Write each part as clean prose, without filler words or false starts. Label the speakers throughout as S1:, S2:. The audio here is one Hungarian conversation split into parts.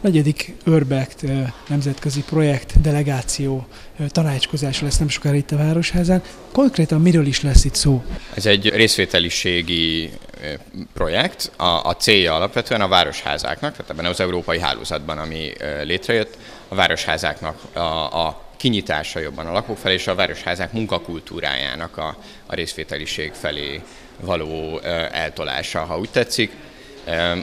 S1: negyedik Urbact nemzetközi projekt delegáció tanácskozása lesz nem sokára itt a Városházán. Konkrétan miről is lesz itt szó?
S2: Ez egy részvételiségi projekt. A célja alapvetően a városházáknak, tehát ebben az európai hálózatban, ami létrejött, a városházáknak a kinyitása jobban a lakók felé, és a városházák munkakultúrájának a részvételiség felé való eltolása, ha úgy tetszik.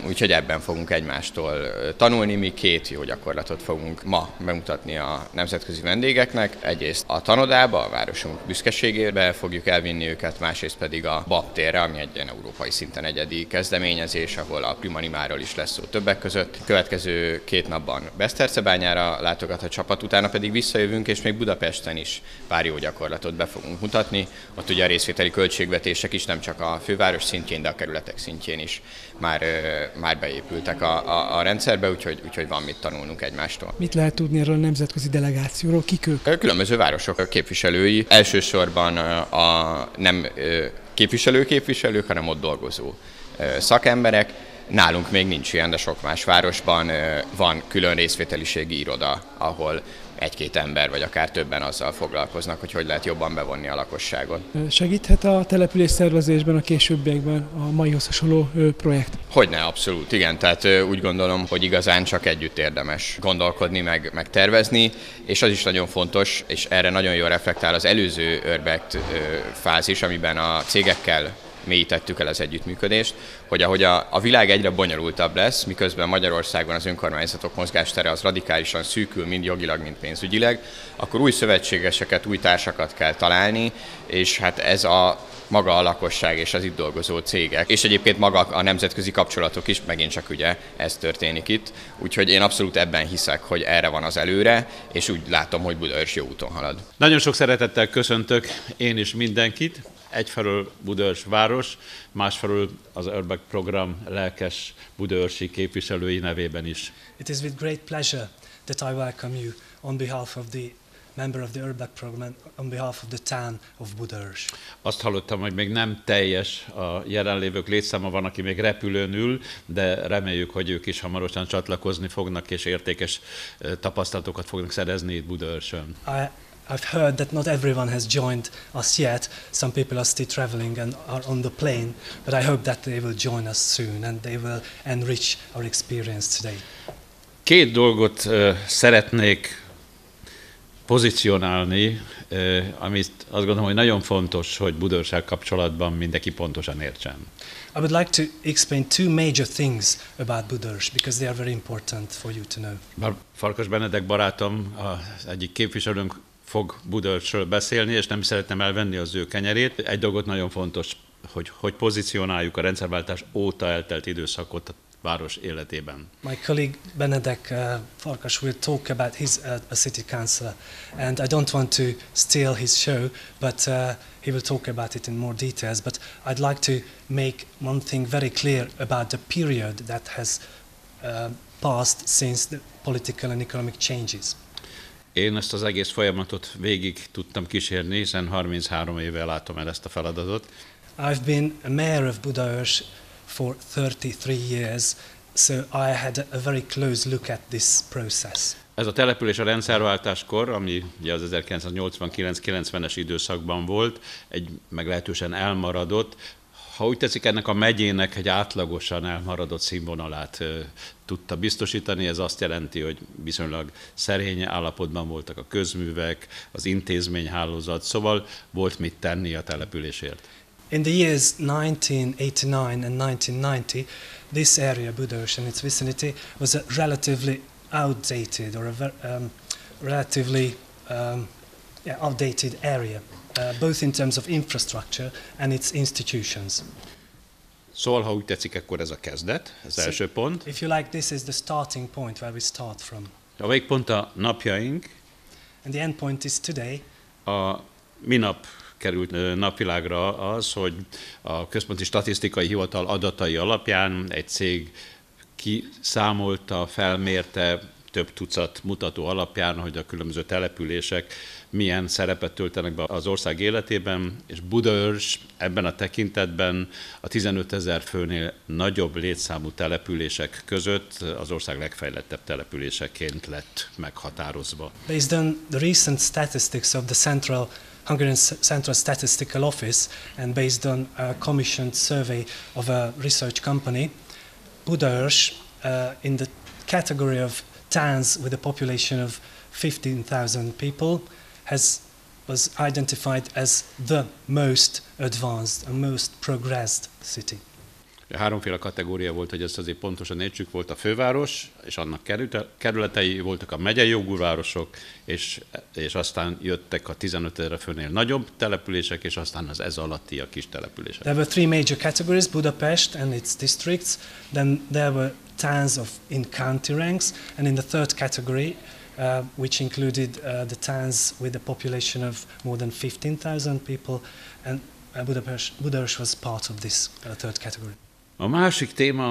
S2: Úgyhogy ebben fogunk egymástól tanulni, mi két jó gyakorlatot fogunk ma bemutatni a nemzetközi vendégeknek. Egyrészt a tanodába, a városunk büszkeségébe fogjuk elvinni őket, másrészt pedig a BAP térre, ami egy ilyen európai szinten egyedi kezdeményezés, ahol a Primanimáról is lesz szó többek között. Következő 2 napban Besztercebányára látogat a csapat, utána pedig visszajövünk, és még Budapesten is pár jó gyakorlatot be fogunk mutatni. Ott ugye a részvételi költségvetések is nem csak a főváros szintjén, de a kerületek szintjén is már beépültek a rendszerbe, úgyhogy van mit tanulnunk egymástól.
S1: Mit lehet tudni erről a nemzetközi delegációról? Kik ők?
S2: Különböző városok képviselői, elsősorban nem képviselők, hanem ott dolgozó szakemberek. Nálunk még nincs ilyen, de sok más városban van külön részvételiségi iroda, ahol 1-2 ember, vagy akár többen azzal foglalkoznak, hogy lehet jobban bevonni a lakosságot.
S1: Segíthet a település szervezésben a későbbiekben a maihoz hasonló projekt?
S2: Hogyne, abszolút, igen. Tehát úgy gondolom, hogy igazán csak együtt érdemes gondolkodni, meg tervezni, és az is nagyon fontos, és erre nagyon jól reflektál az előző Urbact fázis, amiben a cégekkel mélyítettük el az együttműködést, hogy ahogy a világ egyre bonyolultabb lesz, miközben Magyarországon az önkormányzatok mozgástere az radikálisan szűkül, mind jogilag, mind pénzügyileg, akkor új szövetségeseket, új társakat kell találni, és hát ez maga a lakosság és az itt dolgozó cégek. És egyébként maga a nemzetközi kapcsolatok is, megint csak ugye ez történik itt. Úgyhogy én abszolút ebben hiszek, hogy erre van az előre, és úgy látom, hogy Budaörs jó úton halad.
S3: Nagyon sok szeretettel köszöntök én is mindenkit. Egyfelől Budaörs város, másfelől az Urbact program lelkes budaörsi képviselői nevében is.
S4: It is with great pleasure that I welcome you on behalf of the member of the Urbact program, on behalf of the town of Budaörs.
S3: Azt hallottam, hogy még nem teljes a jelenlévők létszáma, van, aki még repülőn ül, de reméljük, hogy ők is hamarosan csatlakozni fognak, és értékes tapasztalatokat fognak szerezni itt Budaörsön.
S4: I've heard that not everyone has joined us yet. Some people are still traveling and are on the plane, but I hope that they will join us soon and they will enrich our experience today.
S3: 2 dolgot szeretnék pozícionálni, amit azt gondolom, hogy nagyon fontos, hogy Budaörssel kapcsolatban mindenki pontosan értsen.
S4: I would like to explain 2 major things about Budaörs because they are very important for you to know.
S3: Farkas Benedek barátom, az egyik képviselőnk fog Budaörsről beszélni, és nem szeretném elvenni az ő kenyerét. Egy dolgot nagyon fontos, hogy pozícionáljuk a rendszerváltás óta eltelt időszakot a város életében.
S4: My colleague Benedek Farkas will talk about his a city councillor, and I don't want to steal his show, but he will talk about it in more details. But I'd like to make one thing very clear about the period that has passed since the political and economic changes.
S3: Én ezt az egész folyamatot végig tudtam kísérni, hiszen 33 éve látom el ezt a feladatot.
S4: I've been a mayor of Budaörs for 33 years, so I had a very close look at this process.
S3: Ez a település a rendszerváltáskor, ami ugye az 1989-90-es időszakban volt, egy meglehetősen elmaradott, ha úgy tetszik, ennek a megyének egy átlagosan elmaradott színvonalát tudta biztosítani. Ez azt jelenti, hogy viszonylag szerény állapotban voltak a közművek, az intézményhálózat, szóval volt mit tenni a településért.
S4: In the years 1989 and 1990, this area, Budaörs and its vicinity, was a relatively outdated or relatively outdated area, both in terms of infrastructure and its institutions.
S3: Szóval, ha úgy tetszik, akkor ez a kezdet, az első pont.
S4: If you like, this is the starting point where we start from.
S3: A végpont a napjaink.
S4: And the end point is today.
S3: A minap került napvilágra az, hogy a Központi Statisztikai Hivatal adatai alapján egy cég kiszámolta, felmérte, több tucat mutató alapján, hogy a különböző települések milyen szerepet töltenek be az ország életében, és Budaörs ebben a tekintetben a 15 000 főnél nagyobb létszámú települések között az ország legfejlettebb településeként lett meghatározva.
S4: Based on the recent statistics of the Hungarian Central Statistical Office and based on a commissioned survey of a research company, Budaörs in the category of towns with a population of 15,000 people was identified as the most advanced and most progressed city.
S3: Háromféle kategória volt, hogy ezt azért pontosan értsük, volt a főváros, és annak kerületei, voltak a megyei jogú városok, és aztán jöttek a 15 000 főnél nagyobb települések, és aztán az ez alatti a kis települések.
S4: There were three major categories, Budapest and its districts, then there were towns in county ranks, and in the third category, which included the towns with a population of more than 15,000 people, and Budaörs was part of this third category.
S3: A másik téma,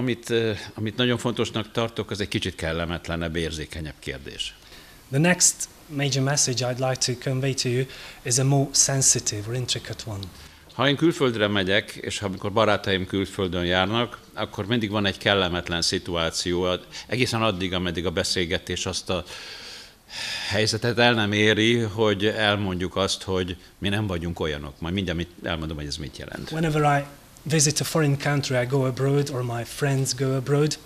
S3: amit nagyon fontosnak tartok, az egy kicsit kellemetlenebb, érzékenyebb kérdés.
S4: The next major message I'd like to convey to you is a more sensitive or intricate one.
S3: Ha én külföldre megyek, és amikor barátaim külföldön járnak, akkor mindig van egy kellemetlen szituáció, egészen addig, ameddig a beszélgetés azt a helyzetet el nem éri, hogy elmondjuk azt, hogy mi nem vagyunk olyanok. Majd mindjárt elmondom, hogy ez mit jelent.
S4: Whenever I visit a foreign country, I go abroad, or my friends go abroad,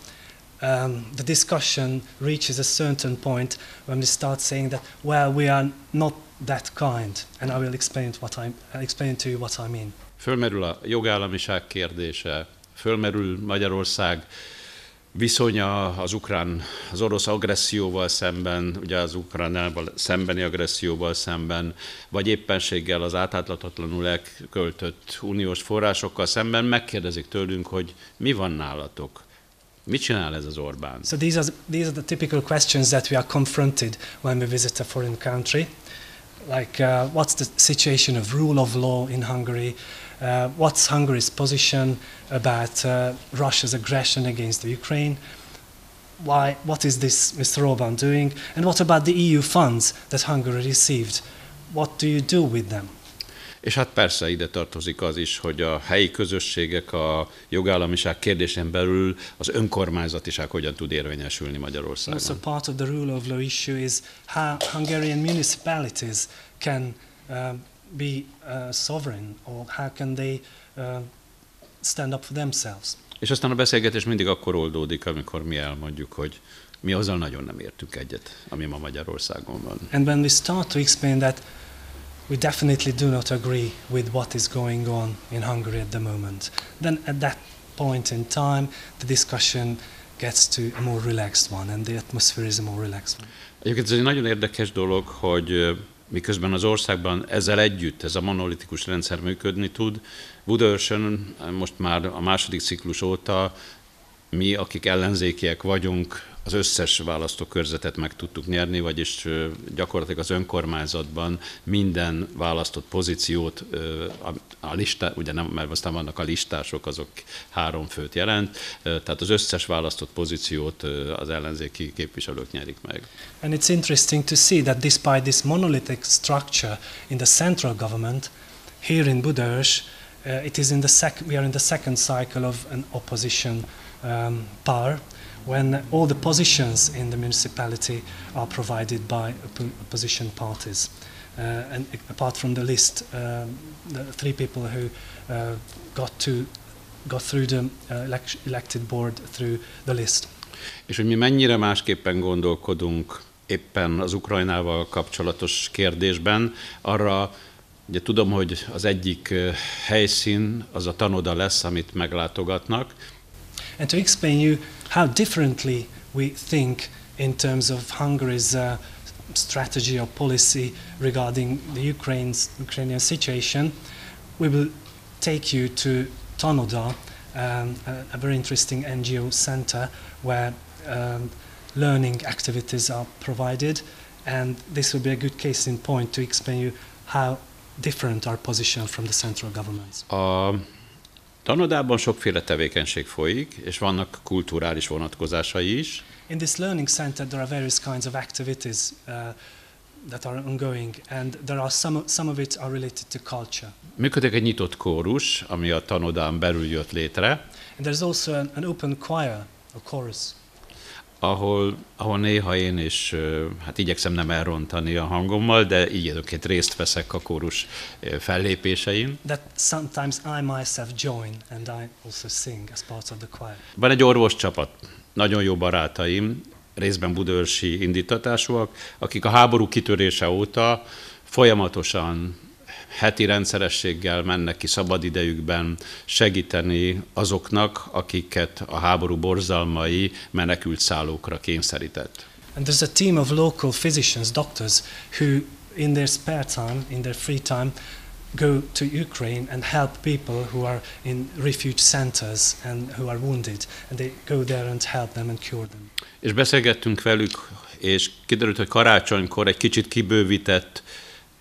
S4: the discussion reaches a certain point when we start saying that, well, we are not that kind, and I will explain to you what I mean.
S3: Fölmerül a jogállamiság kérdése, fölmerül Magyarország viszonya az orosz agresszióval szemben, ugye az Ukrajnával szembeni agresszióval szemben, vagy éppenséggel az átláthatatlanul elköltött uniós forrásokkal szemben, megkérdezik tőlünk, hogy mi van nálatok, mit csinál ez az Orbán?
S4: So these are the typical questions that we are confronted when we visit a foreign country, like what's the situation of rule of law in Hungary? What's Hungary's position about Russia's aggression against the Ukraine? What is this Mr. Orbán doing? And what about the EU funds that Hungary received? What do you do with them?
S3: És hát persze ide tartozik az is, hogy a helyi közösségek a jogállamiság kérdésén belül az önkormányzatiság hogyan tud érvényesülni Magyarországon.
S4: Also part of the rule of law issue is how Hungarian municipalities can be sovereign, or how can they stand up for themselves.
S3: És aztán a beszélgetés mindig akkor oldódik, amikor mi elmondjuk, hogy mi azzal nagyon nem értünk egyet, ami ma Magyarországon van.
S4: And when we start to explain that we definitely do not agree with what is going on in Hungary at the moment, then at that point in time the discussion gets to a more relaxed one, and the atmosphere is a more relaxed one.
S3: Egyébként ez egy nagyon érdekes dolog, hogy miközben az országban ezzel együtt ez a monolitikus rendszer működni tud, Budaörsön most már a második ciklus óta mi, akik ellenzékiek vagyunk, az összes választókörzetet meg tudtuk nyerni, vagyis gyakorlatilag az önkormányzatban minden választott pozíciót, a lista, ugye nem, mert aztán vannak a listások, azok 3 főt jelent, tehát az összes választott pozíciót az ellenzéki képviselők nyerik meg.
S4: And it's interesting to see that despite this monolithic structure in the central government, here in Budaörs, we are in the second cycle of an opposition power, when all the positions in the municipality are provided by opposition parties. And apart from the list, the 3 people who got through the elected board through the list.
S3: És hogy mi mennyire másképpen gondolkodunk éppen az Ukrajnával kapcsolatos kérdésben, arra ugye tudom, hogy az egyik helyszín az a tanoda lesz, amit meglátogatnak.
S4: And to explain you how differently we think in terms of Hungary's strategy or policy regarding the Ukrainian situation, we will take you to Tanoda, a very interesting NGO center where learning activities are provided, and this will be a good case in point to explain you how different our position from the central governments.
S3: Tanodában sokféle tevékenység folyik, és vannak kulturális vonatkozásai is.
S4: In this learning center, there are various kinds of activities that are ongoing, and there are some of it are related to culture.
S3: Működik egy nyitott kórus, ami a tanodán belül jött létre,
S4: And there's also an open choir, a chorus,
S3: ahol néha én is hát igyekszem nem elrontani a hangommal, de így egyébként részt veszek a kórus fellépésein.
S4: that sometimes I myself join, and I also sing as part of the choir.
S3: Van egy orvoscsapat, nagyon jó barátaim, részben budaörsi indítatásúak, akik a háború kitörése óta folyamatosan heti rendszerességgel mennek ki szabadidejükben segíteni azoknak, akiket a háború borzalmai menekült szállókra kényszerített.
S4: And there's a team of local physicians, doctors, who in their spare time, in their free time, go to Ukraine and help people who are in refuge centers and who are wounded, and they go there and help them and cure them.
S3: És beszélgettünk velük, és kiderült, hogy karácsonykor egy kicsit kibővített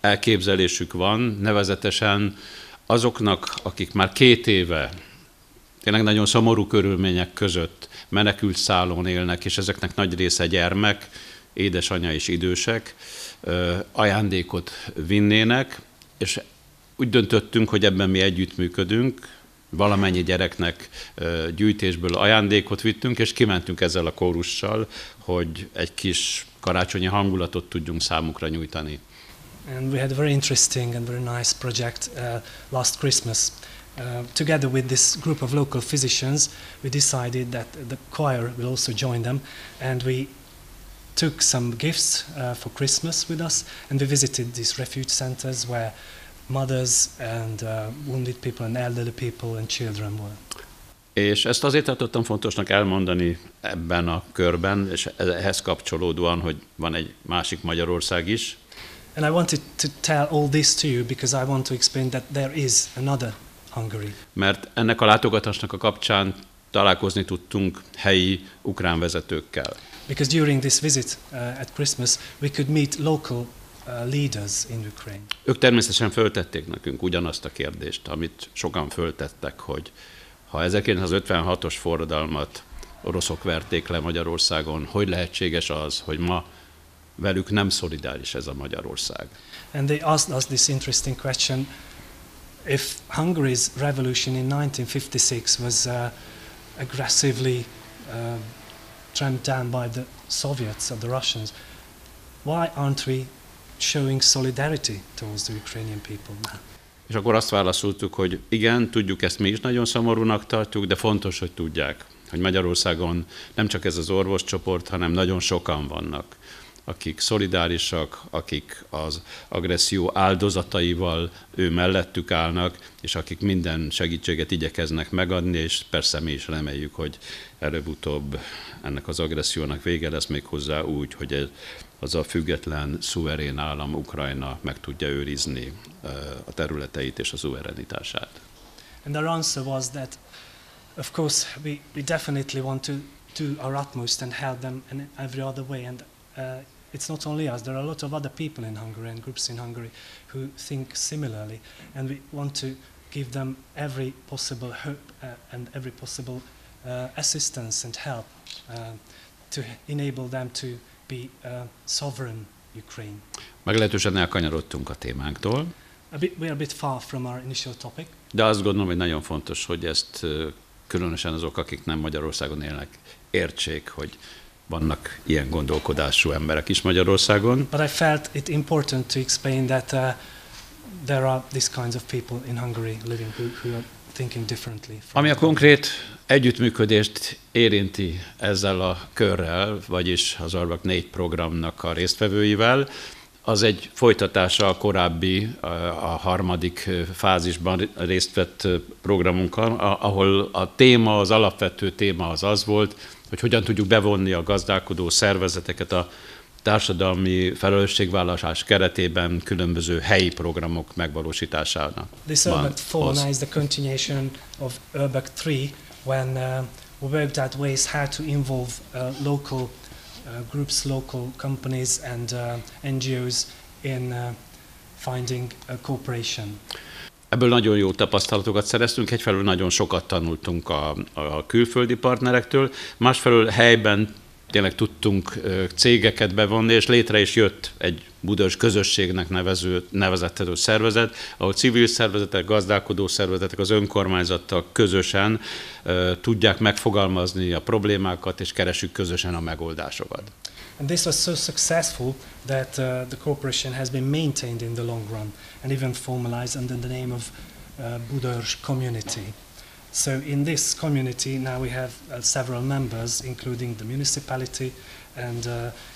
S3: elképzelésük van, nevezetesen azoknak, akik már 2 éve tényleg nagyon szomorú körülmények között menekült szállón élnek, és ezeknek nagy része gyermek, édesanyja és idősek, ajándékot vinnének, és úgy döntöttünk, hogy ebben mi együttműködünk, valamennyi gyereknek gyűjtésből ajándékot vittünk, és kimentünk ezzel a kórussal, hogy egy kis karácsonyi hangulatot tudjunk számukra nyújtani.
S4: And we had a very interesting and very nice project last Christmas. Together with this group of local physicians, we decided that the choir will also join them, and we took some gifts for Christmas with us, and we visited these refuge centers where mothers and wounded people and elderly people and children were.
S3: És ezt azért tartottam fontosnak elmondani ebben a körben, és ehhez kapcsolódóan, hogy van egy másik Magyarország is.
S4: And I wanted to tell all this to you because I want to explain that there is another Hungary.
S3: Mert ennek a látogatásnak a kapcsán találkozni tudtunk helyi ukrán vezetőkkel.
S4: Because during this visit at Christmas, we could meet local leaders in Ukraine.
S3: Ők természetesen föltették nekünk ugyanazt a kérdést, amit sokan föltettek, hogy ha 1956-os forradalmat oroszok verték le Magyarországon, hogy lehetséges az, hogy ma velük nem szolidáris ez a Magyarország?
S4: And they asked us this interesting question: if Hungary's revolution in 1956 was aggressively tramped down by the Soviets or the Russians, why aren't we showing solidarity towards the Ukrainian people now?
S3: És akkor azt válaszoltuk, hogy igen, tudjuk, ezt mi is nagyon szomorúnak tartjuk, de fontos, hogy tudják, hogy Magyarországon nem csak ez az orvoscsoport, hanem nagyon sokan vannak, akik szolidárisak, akik az agresszió áldozataival ő mellettük állnak, és akik minden segítséget igyekeznek megadni, és persze mi is reméljük, hogy előbb-utóbb ennek az agressziónak vége lesz, még hozzá úgy, hogy az a független, szuverén állam Ukrajna meg tudja őrizni a területeit és a szuverenitását.
S4: And their answer was that, of course, we definitely want to do our utmost and help them in every other way. And it's not only us, there are a lot of other people in Hungary and groups in Hungary who think similarly. And we want to give them every possible hope and every possible assistance and help to enable them to be sovereign Ukraine.
S3: Meglehetősen elkanyarodtunk a témánktól.
S4: We are a bit far from our initial topic.
S3: De azt gondolom, hogy nagyon fontos, hogy ezt különösen azok, akik nem Magyarországon élnek, értsék, hogy vannak ilyen gondolkodású emberek is Magyarországon.
S4: But I felt it important to explain that there are these kinds of people in Hungary living who are thinking differently.
S3: Ami a konkrét együttműködést érinti ezzel a körrel, vagyis az Arvak 4 programnak a résztvevőivel, az egy folytatása a korábbi, a harmadik fázisban részt vett programunkon, ahol a téma, az alapvető téma az volt, hogy hogyan tudjuk bevonni a gazdálkodó szervezeteket a társadalmi felelősségvállalás keretében különböző helyi programok megvalósításának.
S4: This Urbak 4 is the continuation of Urbak 3 when we worked out ways how to involve local groups, local companies and NGOs in finding a cooperation.
S3: Ebből nagyon jó tapasztalatokat szereztünk, egyfelől nagyon sokat tanultunk a külföldi partnerektől, másfelől helyben tényleg tudtunk cégeket bevonni, és létre is jött egy Budaörs közösségnek nevezethető szervezet, ahol civil szervezetek, gazdálkodó szervezetek az önkormányzattal közösen tudják megfogalmazni a problémákat, és keresünk közösen a megoldásokat.
S4: And this was so successful that the corporation has been maintained in the long run and even formalized under the name of Budaörs Community. So in this community now we have several members, including the municipality, and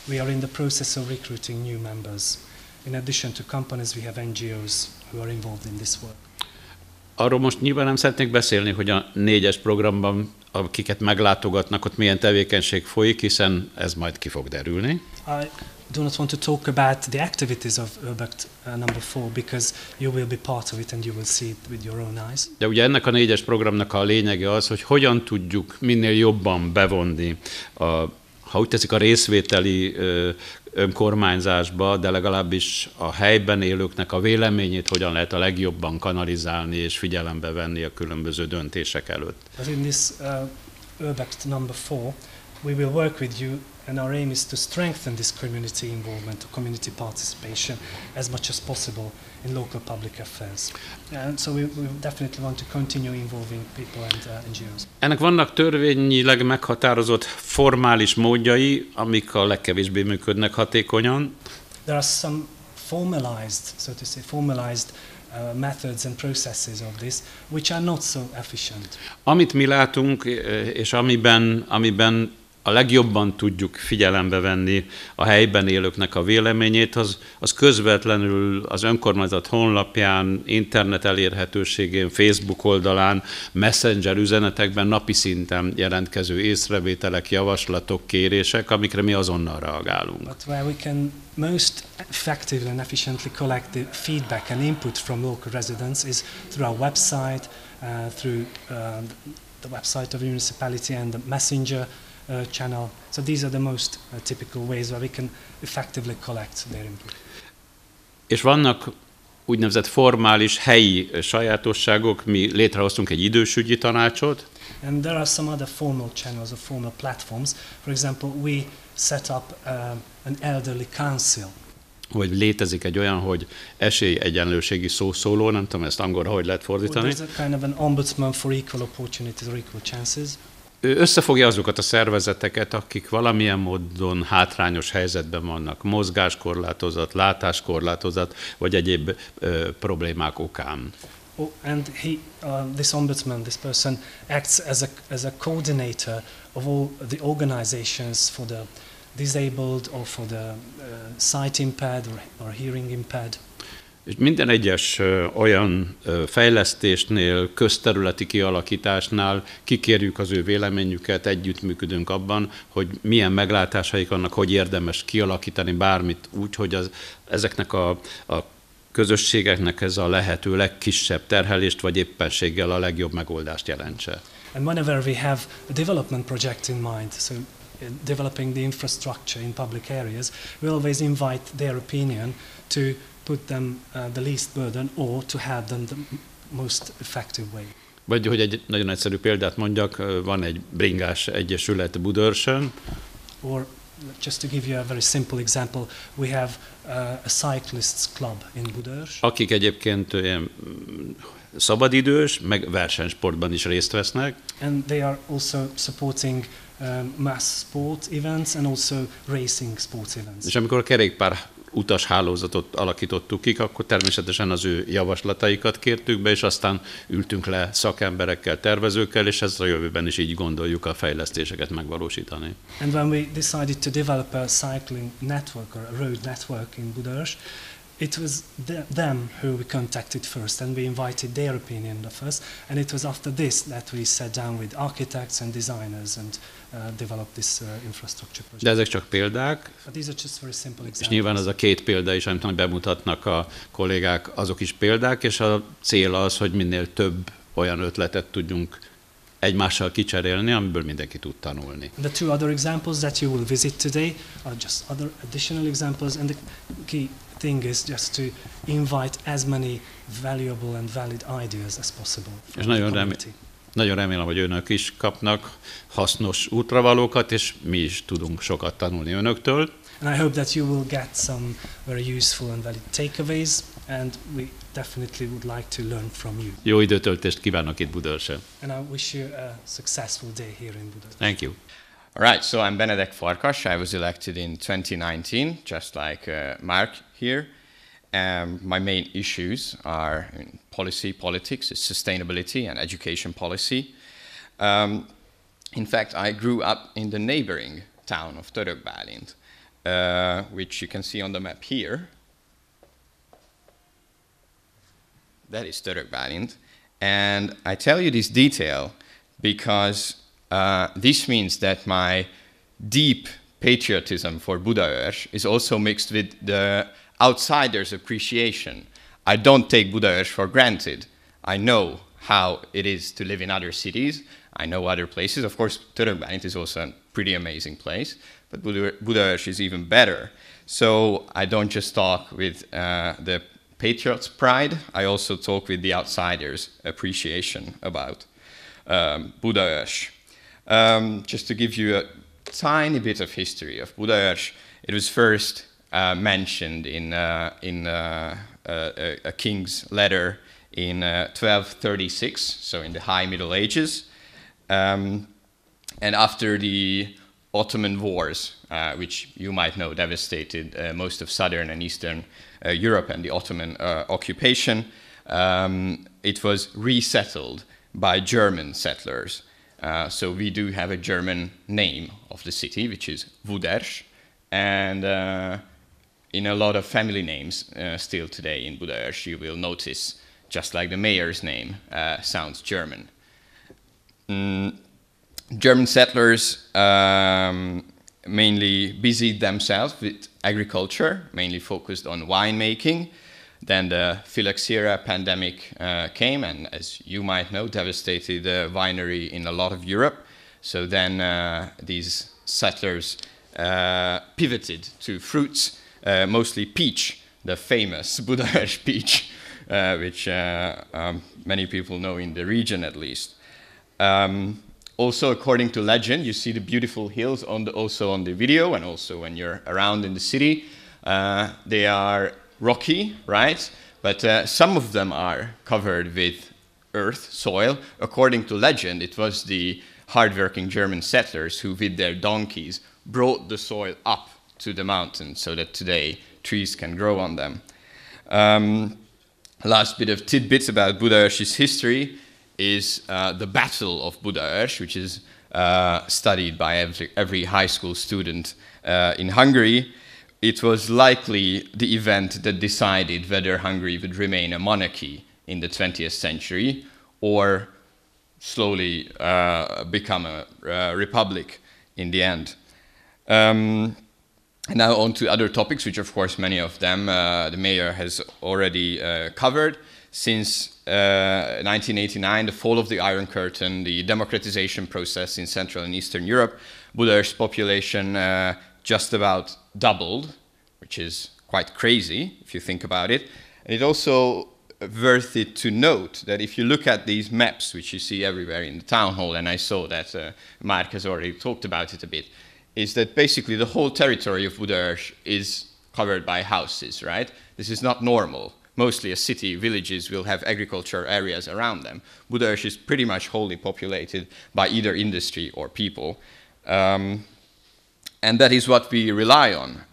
S4: we are in the process of recruiting new members. In addition to companies, we have NGOs who are involved in this work.
S3: Arról most nyilván nem szeretnék beszélni, hogy a 4-es programban, akiket meglátogatnak, ott milyen tevékenység folyik, hiszen ez majd ki fog derülni.
S4: I do not want to talk about the activities of Urbect number 4 because you will be part of it and you will see it with your own eyes.
S3: De ugye ennek a 4-es programnak a lényege az, hogy hogyan tudjuk minél jobban bevonni ha úgy teszik, a részvételi önkormányzásba, de legalábbis a helyben élőknek a véleményét hogyan lehet a legjobban kanalizálni és figyelembe venni a különböző döntések előtt.
S4: But in this Urbect number 4, we will work with you, and our aim is to strengthen this community involvement, community participation as much as possible in local public affairs. And so we definitely want to continue involving people and NGOs.
S3: Ennek vannak törvényileg meghatározott formális módjai, amik a legkevésbé működnek hatékonyan.
S4: There are some formalized methods and processes of this, which are not so efficient.
S3: Amit mi látunk, és amiben a legjobban tudjuk figyelembe venni a helyben élőknek a véleményét, az közvetlenül az önkormányzat honlapján, internet elérhetőségén, Facebook oldalán, messenger üzenetekben napi szinten jelentkező észrevételek, javaslatok, kérések, amikre mi azonnal reagálunk.
S4: But where we can most effectively and efficiently collect the feedback and input from local residents is through our website, through the website of the municipality and the messenger channel. So these are the most typical ways where we can effectively collect their input.
S3: És vannak úgynevezett formális helyi sajátosságok. Mi létrehoztunk egy idősügyi tanácsot.
S4: And there are some other formal channels or formal platforms. For example, we set up an elderly council.
S3: Hogy létezik egy olyan, hogy esélyegyenlőségi szószóló, nem tudom ezt angolra hogy lehet fordítani.
S4: There's a kind of an ombudsman for equal opportunities or equal chances.
S3: Ő összefogja azokat a szervezeteket, akik valamilyen módon hátrányos helyzetben vannak, mozgáskorlátozat, látáskorlátozat, vagy egyéb problémák okán.
S4: And this ombudsman, this person acts as a coordinator of all the organizations for the disabled or for the sight impaired or hearing impaired.
S3: És minden egyes olyan fejlesztésnél, közterületi kialakításnál kikérjük az ő véleményüket, együttműködünk abban, hogy milyen meglátásaik vannak, hogy érdemes kialakítani bármit úgy, hogy ezeknek a közösségeknek ez a lehető legkisebb terhelést, vagy éppenséggel a legjobb megoldást jelentse.
S4: And whenever we have a development project in mind, so developing the infrastructure in public areas, we always invite their opinion to put them the least burden or to have them the most effective way.
S3: Vagy hogy egy nagyon egyszerű példát mondjak, van egy bringás egyesület Budaörsön.
S4: Or just to give you a very simple example, we have a cyclists club in Budaörs.
S3: Akik egyébként ilyen szabadidős, meg versenysportban is részt vesznek.
S4: And they are also supporting mass sport events and also racing sports events.
S3: És amikor a kerékpár utas hálózatot alakítottuk ki, akkor természetesen az ő javaslataikat kértük be, és aztán ültünk le szakemberekkel, tervezőkkel, és ezt a jövőben is így gondoljuk a fejlesztéseket megvalósítani.
S4: And when we decided to develop a cycling network or a road network in Budaörs, it was them who we contacted first, and we invited their opinion first, and it was after this that we sat down with architects and designers and developed this infrastructure project.
S3: De ezek csak példák,
S4: But these are just very simple examples.
S3: és nyilván az a két példa is, amit bemutatnak a kollégák, azok is példák, és a cél az, hogy minél több olyan ötletet tudjunk egymással kicserélni, amiből mindenki tud tanulni.
S4: The two other examples that you will visit today are just other additional examples, and the key thing is just to invite as many valuable and valid ideas as possible from the community.
S3: Nagyon remélem, hogy önök is kapnak hasznos útravalókat, és mi is tudunk sokat tanulni önöktől.
S4: And I hope that you will get some very useful and valid takeaways, and we definitely would like to learn from you.
S3: Jó időtöltést kívánok itt Budaörsön.
S4: And I wish you a successful day here in Budaörs.
S3: Thank you.
S2: All right, so I'm Benedek Farkas. I was elected in 2019, just like Mark here. My main issues are politics, sustainability, and education policy. In fact, I grew up in the neighboring town of Törökbálint, which you can see on the map here. That is Törökbálint. And I tell you this detail because this means that my deep patriotism for Budaörs is also mixed with the outsider's appreciation. I don't take Budaörs for granted. I know how it is to live in other cities. I know other places. Of course, Törökbálint is also a pretty amazing place, but Budaörs is even better. So I don't just talk with the patriot's pride, I also talk with the outsider's appreciation about Budaörs. Just to give you a tiny bit of history of Budaörs, it was first mentioned in a king's letter in 1236, so in the High Middle Ages. And after the Ottoman Wars, which you might know devastated most of southern and eastern Europe and the Ottoman occupation, it was resettled by German settlers. So we do have a German name of the city, which is Budaörs, and in a lot of family names still today in Budaörs, you will notice, just like the mayor's name sounds German. German settlers mainly busied themselves with agriculture, mainly focused on winemaking. Then the phylloxera pandemic came and, as you might know, devastated the winery in a lot of Europe. So then these settlers pivoted to fruits, mostly peach, the famous Budaörs peach, which many people know in the region at least. Also, according to legend, you see the beautiful hills also on the video and also when you're around in the city. They are rocky, right? But some of them are covered with earth, soil. According to legend, it was the hardworking German settlers who, with their donkeys, brought the soil up to the mountains so that today trees can grow on them. Last bit of tidbits about Budaörs' history is the Battle of Budaörs, which is studied by every high school student in Hungary. It was likely the event that decided whether Hungary would remain a monarchy in the 20th century or slowly become a republic in the end. And now on to other topics, which of course many of them the mayor has already covered. Since 1989, the fall of the Iron Curtain, the democratization process in Central and Eastern Europe, Budaörs' population just about doubled, which is quite crazy if you think about it. And it also worth it to note that if you look at these maps, which you see everywhere in the town hall, and I saw that Mark has already talked about it a bit, is that basically the whole territory of Budaörs is covered by houses, right? This is not normal. Mostly a city, villages will have agriculture areas around them. Budaörs is pretty much wholly populated by either industry or people. And that is what we rely on.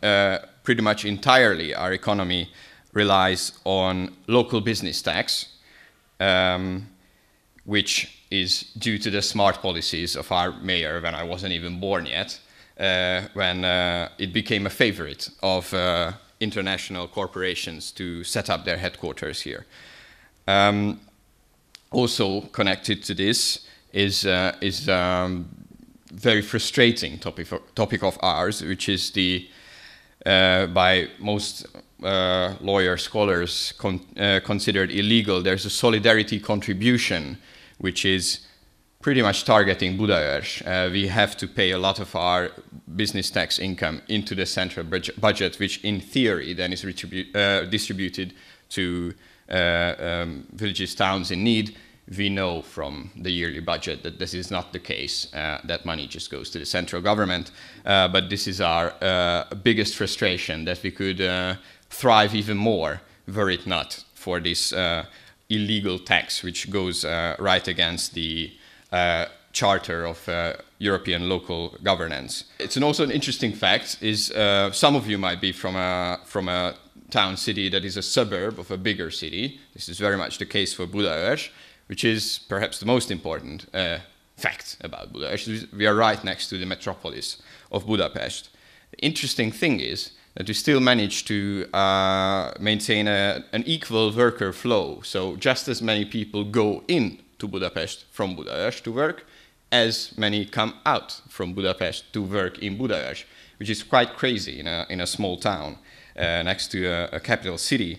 S2: Pretty much entirely our economy relies on local business tax, which is due to the smart policies of our mayor when I wasn't even born yet, when it became a favorite of international corporations to set up their headquarters here. Also connected to this is very frustrating topic of ours, which is the by most lawyer scholars considered illegal. There's a solidarity contribution, which is pretty much targeting Budaörs. We have to pay a lot of our business tax income into the central budget, which in theory then is distributed to villages, towns in need. we know from the yearly budget that this is not the case, that money just goes to the central government. But this is our biggest frustration, that we could thrive even more were it not for this illegal tax, which goes right against the Charter of European Local Governance. It's also an interesting fact is some of you might be from a town city that is a suburb of a bigger city. This is very much the case for Budaörs, which is perhaps the most important fact about Budaörs. We are right next to the metropolis of Budapest. The interesting thing is that we still manage to maintain an equal worker flow. So just as many people go in to Budapest from Budaörs to work, as many come out from Budapest to work in Budaörs, which is quite crazy in a small town next to a capital city.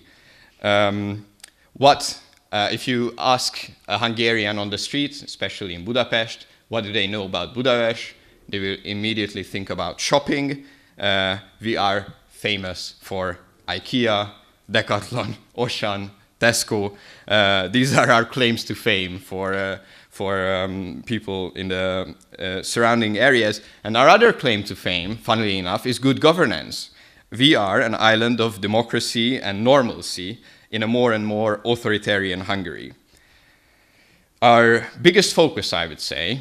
S2: If you ask a Hungarian on the street, especially in Budapest, what do they know about Budaörs? They will immediately think about shopping. We are famous for IKEA, Decathlon, Auchan, Tesco. These are our claims to fame for people in the surrounding areas. And our other claim to fame, funnily enough, is good governance. We are an island of democracy and normalcy in a more and more authoritarian Hungary. Our biggest focus, I would say,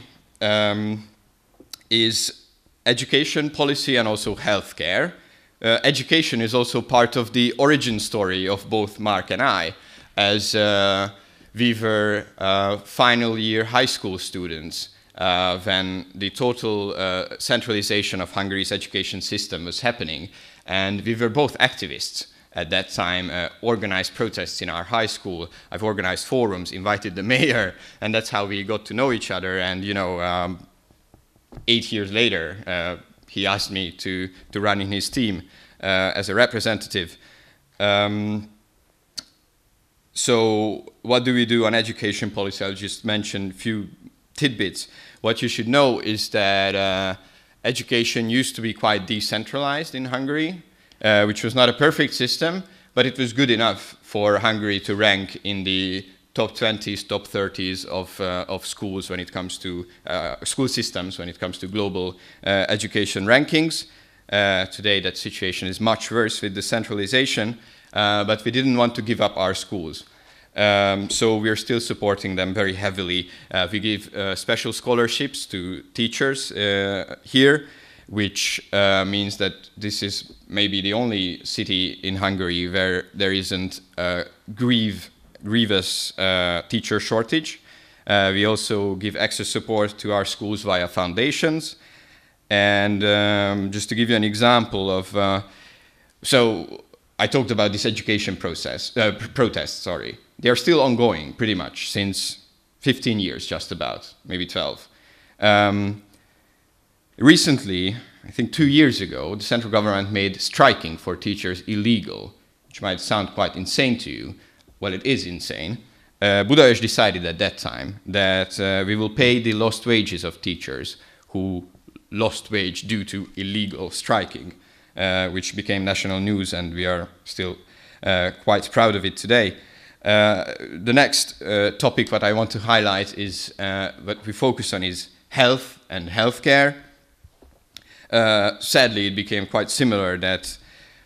S2: is education policy and also healthcare. Education is also part of the origin story of both Mark and I, as we were final year high school students when the total centralization of Hungary's education system was happening. And we were both activists at that time, organized protests in our high school. I've organized forums, invited the mayor, and that's how we got to know each other. And 8 years later, he asked me to run in his team as a representative. So what do we do on education policy? I'll just mention a few tidbits. What you should know is that education used to be quite decentralized in Hungary, which was not a perfect system, but it was good enough for Hungary to rank in the top 20s, top 30s of schools when it comes to school systems, when it comes to global education rankings. Today that situation is much worse with the centralization, but we didn't want to give up our schools. So we're still supporting them very heavily. We give special scholarships to teachers here, which means that this is maybe the only city in Hungary where there isn't a grievous teacher shortage. We also give extra support to our schools via foundations. And just to give you an example of, so I talked about this education protests, sorry. They are still ongoing pretty much since 15 years, just about, maybe 12. Recently, I think 2 years ago, the central government made striking for teachers illegal, which might sound quite insane to you. Well, it is insane. Budaörs decided at that time that we will pay the lost wages of teachers who lost wage due to illegal striking, which became national news, and we are still quite proud of it today. The next topic that I want to highlight is what we focus on is health and healthcare. Sadly, it became quite similar that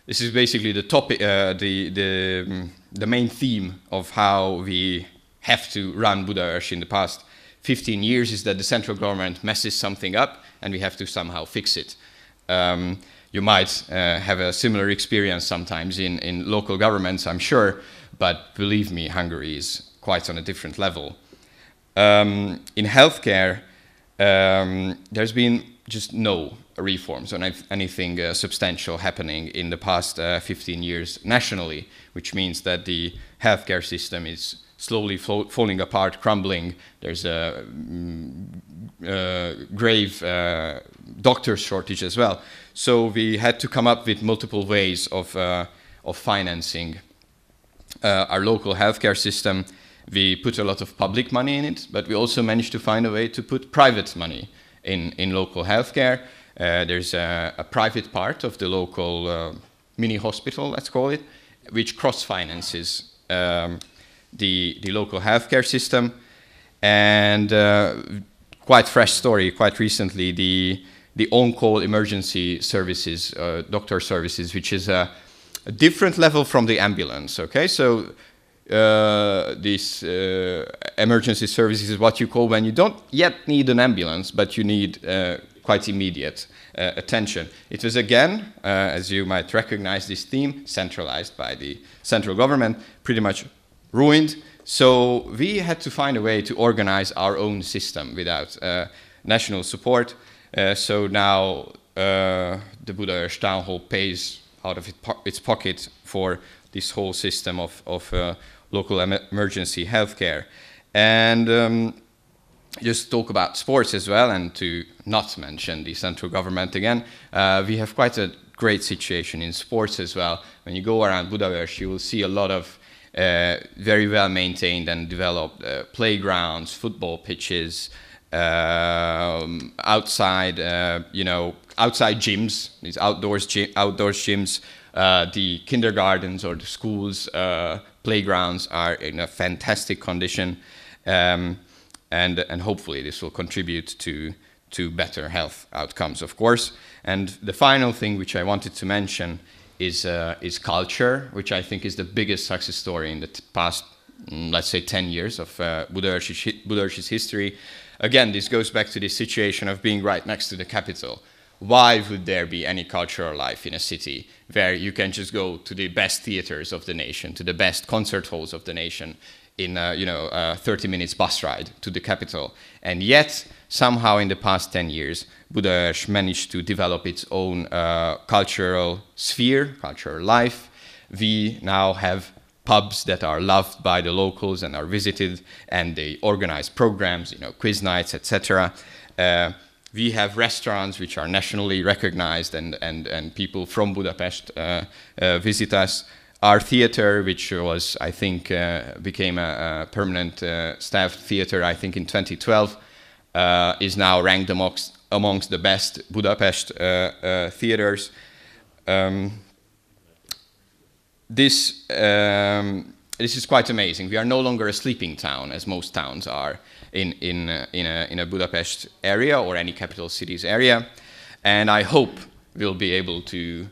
S2: this is basically the topic, the main theme of how we have to run Budaörs in the past 15 years is that the central government messes something up and we have to somehow fix it. You might have a similar experience sometimes in local governments, I'm sure, but believe me, Hungary is quite on a different level. In healthcare, there's been just no reforms on anything substantial happening in the past 15 years nationally, which means that the healthcare system is slowly falling apart, crumbling. There's a grave doctor shortage as well. So we had to come up with multiple ways of financing our local healthcare system. We put a lot of public money in it, but we also managed to find a way to put private money in local healthcare. There's a private part of the local mini hospital, let's call it, which cross-finances the local healthcare system. And quite fresh story, quite recently, the on-call emergency services, doctor services, which is a different level from the ambulance, okay? So this emergency services is what you call when you don't yet need an ambulance, but you need quite immediate attention. It was again, as you might recognize this theme, centralized by the central government, pretty much ruined. So we had to find a way to organize our own system without national support. So now the Budaörs Town Hall pays out of its pocket for this whole system of local emergency healthcare. And just talk about sports as well, and to not mention the central government again, we have quite a great situation in sports as well. When you go around Budaörs, you will see a lot of very well maintained and developed playgrounds, football pitches, outside, outside gyms, these outdoors gyms, the kindergartens or the schools, playgrounds are in a fantastic condition, and hopefully this will contribute to better health outcomes, of course. And the final thing which I wanted to mention is culture, which I think is the biggest success story in the past, let's say, 10 years of Budaörs's history. Again, this goes back to this situation of being right next to the capital. Why would there be any cultural life in a city where you can just go to the best theaters of the nation, to the best concert halls of the nation in a 30 minutes bus ride to the capital? And yet, somehow in the past 10 years, Budaörs managed to develop its own cultural sphere, cultural life. We now have pubs that are loved by the locals and are visited, and they organize programs, quiz nights, etc. We have restaurants which are nationally recognized, and people from Budapest visit us. Our theater, which was, I think, became a permanent staff theater, I think in 2012, is now ranked amongst the best Budapest theaters. This is quite amazing. We are no longer a sleeping town, as most towns are in a Budapest area or any capital cities area. And I hope we'll be able to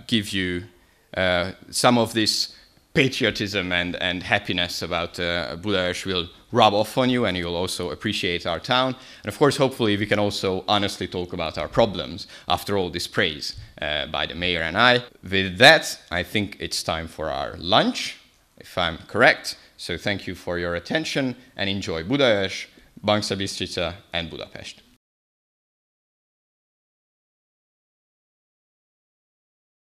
S2: give you some of this patriotism and happiness about Budaörs will rub off on you, and you'll also appreciate our town. And of course, hopefully, we can also honestly talk about our problems after all this praise by the mayor and I. With that, I think it's time for our lunch, if I'm correct. So thank you for your attention, and enjoy Budaörs, Bangsa Bistrica, and Budapest.